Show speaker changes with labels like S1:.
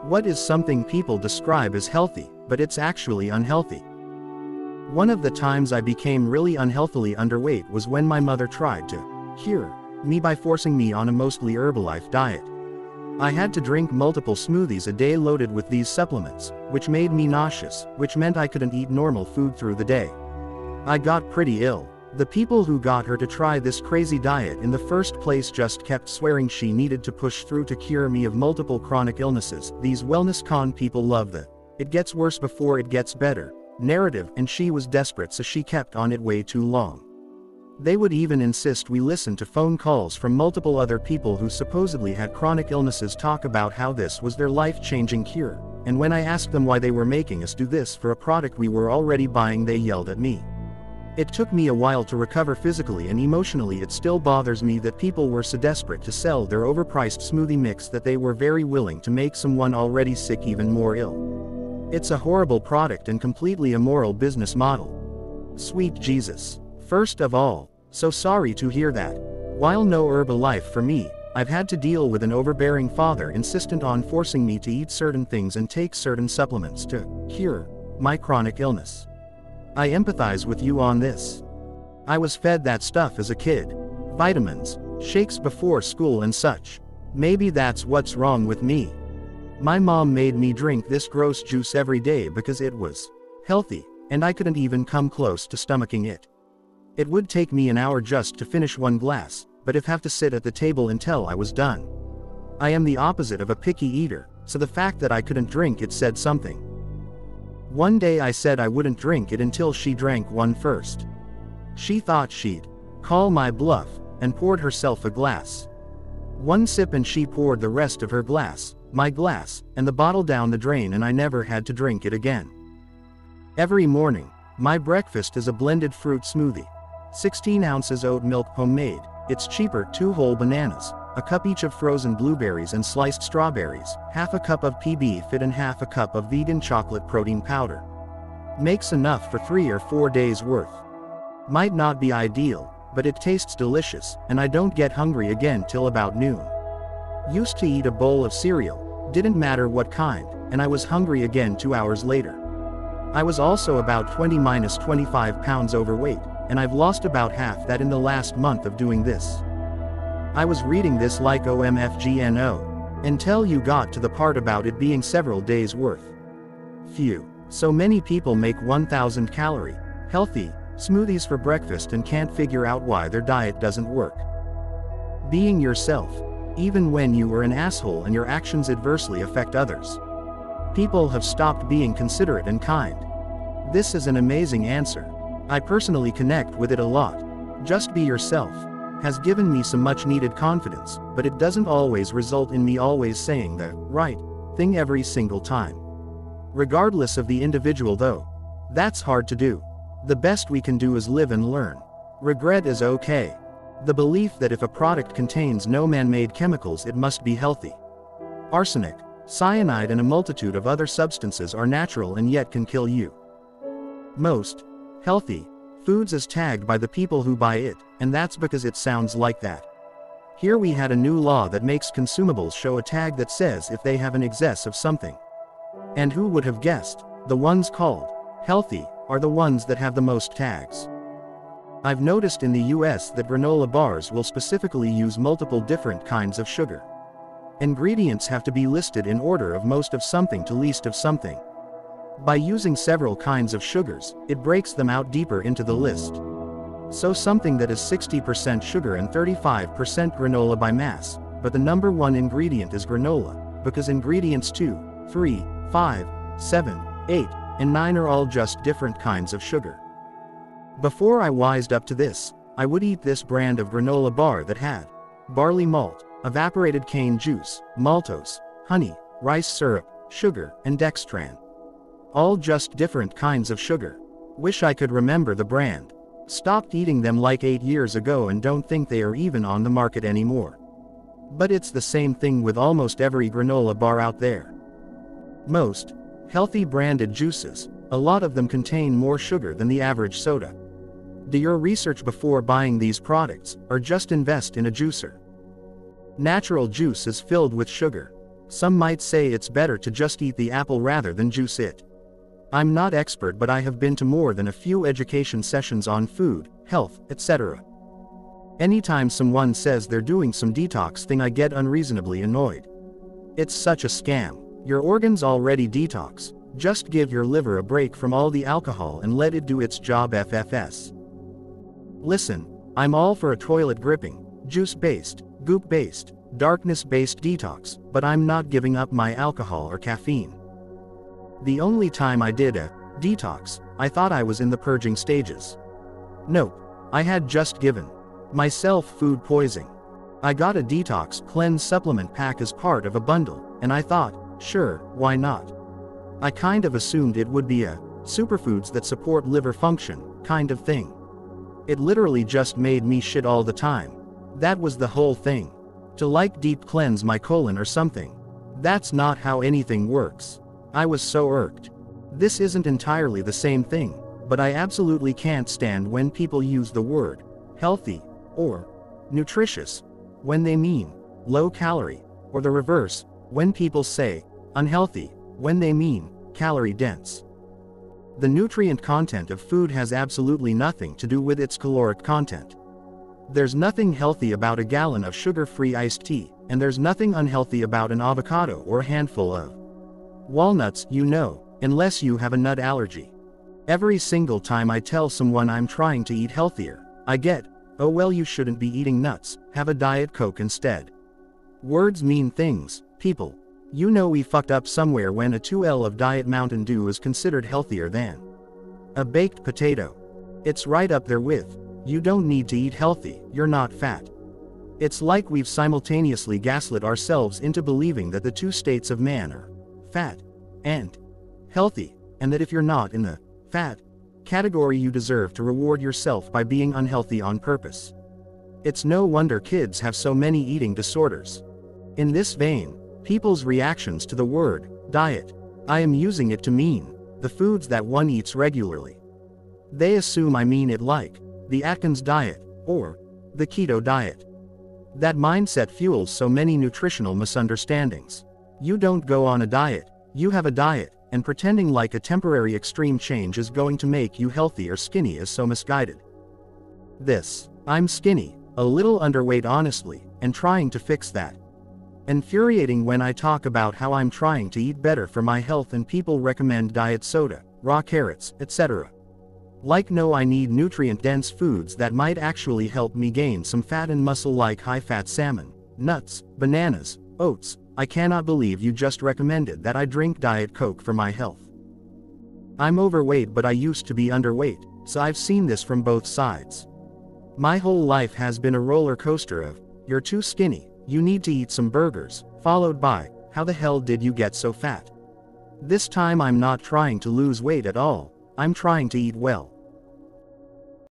S1: What is something people describe as healthy, but it's actually unhealthy? One of the times I became really unhealthily underweight was when my mother tried to cure me by forcing me on a mostly Herbalife diet. I had to drink multiple smoothies a day loaded with these supplements, which made me nauseous, which meant I couldn't eat normal food through the day. I got pretty ill. The people who got her to try this crazy diet in the first place just kept swearing she needed to push through to cure me of multiple chronic illnesses. These wellness con people love the "it gets worse before it gets better" narrative, and she was desperate, so she kept on it way too long. They would even insist we listen to phone calls from multiple other people who supposedly had chronic illnesses talk about how this was their life-changing cure, and when I asked them why they were making us do this for a product we were already buying, they yelled at me. It took me a while to recover physically and emotionally. It still bothers me that people were so desperate to sell their overpriced smoothie mix that they were very willing to make someone already sick even more ill. It's a horrible product and completely immoral business model. Sweet Jesus. First of all, so sorry to hear that. While no Herbalife for me, I've had to deal with an overbearing father insistent on forcing me to eat certain things and take certain supplements to cure my chronic illness. I empathize with you on this. I was fed that stuff as a kid. Vitamins, shakes before school and such. Maybe that's what's wrong with me. My mom made me drink this gross juice every day because it was healthy, and I couldn't even come close to stomaching it. It would take me an hour just to finish one glass, but I'd have to sit at the table until I was done. I am the opposite of a picky eater, so the fact that I couldn't drink it said something. One day I said I wouldn't drink it until she drank one first. She thought she'd call my bluff, and poured herself a glass. One sip and she poured the rest of her glass, my glass, and the bottle down the drain, and I never had to drink it again. Every morning, my breakfast is a blended fruit smoothie. 16 ounces oat milk homemade. It's cheaper, 2 whole bananas, a cup each of frozen blueberries and sliced strawberries, half a cup of PB Fit and half a cup of vegan chocolate protein powder. Makes enough for 3 or 4 days worth. Might not be ideal, but it tastes delicious, and I don't get hungry again till about noon. Used to eat a bowl of cereal, didn't matter what kind, and I was hungry again 2 hours later. I was also about 20–25 pounds overweight, and I've lost about half that in the last month of doing this. I was reading this like OMFGNO, until you got to the part about it being several days worth. Phew. So many people make 1,000 calorie, healthy, smoothies for breakfast and can't figure out why their diet doesn't work. Being yourself, even when you are an asshole and your actions adversely affect others. People have stopped being considerate and kind. This is an amazing answer. I personally connect with it a lot. Just be yourself has given me some much needed confidence, but it doesn't always result in me always saying the right thing every single time. Regardless of the individual though. That's hard to do. The best we can do is live and learn. Regret is okay. The belief that if a product contains no man-made chemicals it must be healthy. Arsenic, cyanide and a multitude of other substances are natural and yet can kill you. Most healthy foods is tagged by the people who buy it, and that's because it sounds like that. Here we had a new law that makes consumables show a tag that says if they have an excess of something. And who would have guessed, the ones called healthy are the ones that have the most tags. I've noticed in the US that granola bars will specifically use multiple different kinds of sugar. Ingredients have to be listed in order of most of something to least of something. By using several kinds of sugars, it breaks them out deeper into the list. So something that is 60% sugar and 35% granola by mass, but the number one ingredient is granola, because ingredients 2, 3, 5, 7, 8, and 9 are all just different kinds of sugar. Before I wised up to this, I would eat this brand of granola bar that had barley malt, evaporated cane juice, maltose, honey, rice syrup, sugar, and dextran. All just different kinds of sugar. Wish I could remember the brand. Stopped eating them like 8 years ago and don't think they are even on the market anymore. But it's the same thing with almost every granola bar out there. Most healthy branded juices, a lot of them contain more sugar than the average soda. Do your research before buying these products, or just invest in a juicer. Natural juice is filled with sugar. Some might say it's better to just eat the apple rather than juice it. I'm not expert, but I have been to more than a few education sessions on food, health, etc. Anytime someone says they're doing some detox thing, I get unreasonably annoyed. It's such a scam. Your organs already detox. Just give your liver a break from all the alcohol and let it do its job. FFS. Listen, I'm all for a toilet gripping, juice-based, goop-based, darkness-based detox, but I'm not giving up my alcohol or caffeine. The only time I did a detox, I thought I was in the purging stages. Nope, I had just given myself food poisoning. I got a detox cleanse supplement pack as part of a bundle, and I thought, sure, why not? I kind of assumed it would be a superfoods that support liver function kind of thing. It literally just made me shit all the time. That was the whole thing. To like deep cleanse my colon or something. That's not how anything works. I was so irked. This isn't entirely the same thing, but I absolutely can't stand when people use the word healthy or nutritious when they mean low calorie, or the reverse, when people say unhealthy when they mean calorie dense. The nutrient content of food has absolutely nothing to do with its caloric content. There's nothing healthy about a gallon of sugar-free iced tea, and there's nothing unhealthy about an avocado or a handful of walnuts, unless you have a nut allergy. Every single time I tell someone I'm trying to eat healthier, I get, oh well, you shouldn't be eating nuts, have a Diet Coke instead. Words mean things, people. We fucked up somewhere when a 2L of Diet Mountain Dew is considered healthier than a baked potato. It's right up there with, you don't need to eat healthy, you're not fat. It's like we've simultaneously gaslit ourselves into believing that the two states of man are fat and healthy, and that if you're not in the fat category, you deserve to reward yourself by being unhealthy on purpose. It's no wonder kids have so many eating disorders. In this vein, people's reactions to the word diet, I am using it to mean the foods that one eats regularly. They assume I mean it like the Atkins diet or the keto diet. That mindset fuels so many nutritional misunderstandings. You don't go on a diet, you have a diet, and pretending like a temporary extreme change is going to make you healthy or skinny is so misguided. I'm skinny, a little underweight honestly, and trying to fix that. Infuriating when I talk about how I'm trying to eat better for my health and people recommend diet soda, raw carrots, etc. Like no, I need nutrient-dense foods that might actually help me gain some fat and muscle, like high-fat salmon, nuts, bananas, oats. I cannot believe you just recommended that I drink Diet Coke for my health. I'm overweight, but I used to be underweight, so I've seen this from both sides. My whole life has been a roller coaster of, you're too skinny, you need to eat some burgers, followed by, how the hell did you get so fat? This time I'm not trying to lose weight at all, I'm trying to eat well.